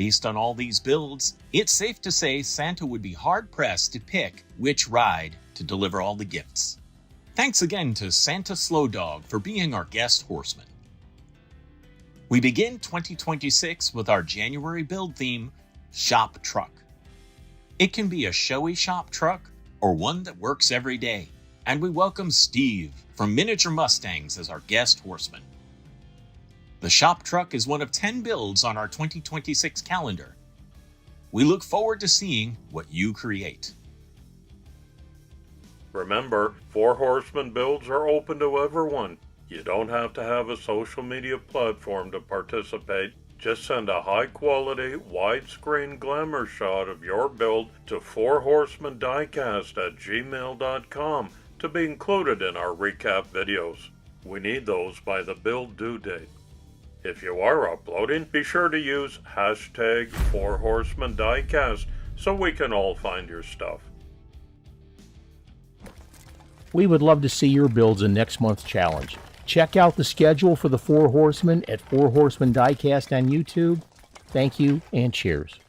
Based on all these builds, it's safe to say Santa would be hard-pressed to pick which ride to deliver all the gifts. Thanks again to Santa Slowdog for being our guest horseman. We begin 2026 with our January build theme, Shop Truck. It can be a showy shop truck or one that works every day, and we welcome Steve from Miniature Mustangs as our guest horseman. The shop truck is one of 10 builds on our 2026 calendar. We look forward to seeing what you create. Remember, Four Horsemen builds are open to everyone. You don't have to have a social media platform to participate. Just send a high-quality, widescreen glamour shot of your build to fourhorsemendiecast@gmail.com to be included in our recap videos. We need those by the build due date. If you are uploading, be sure to use hashtag Four Horsemen Diecast so we can all find your stuff. We would love to see your builds in next month's challenge. Check out the schedule for the Four Horsemen at Four Horsemen Diecast on YouTube. Thank you and cheers.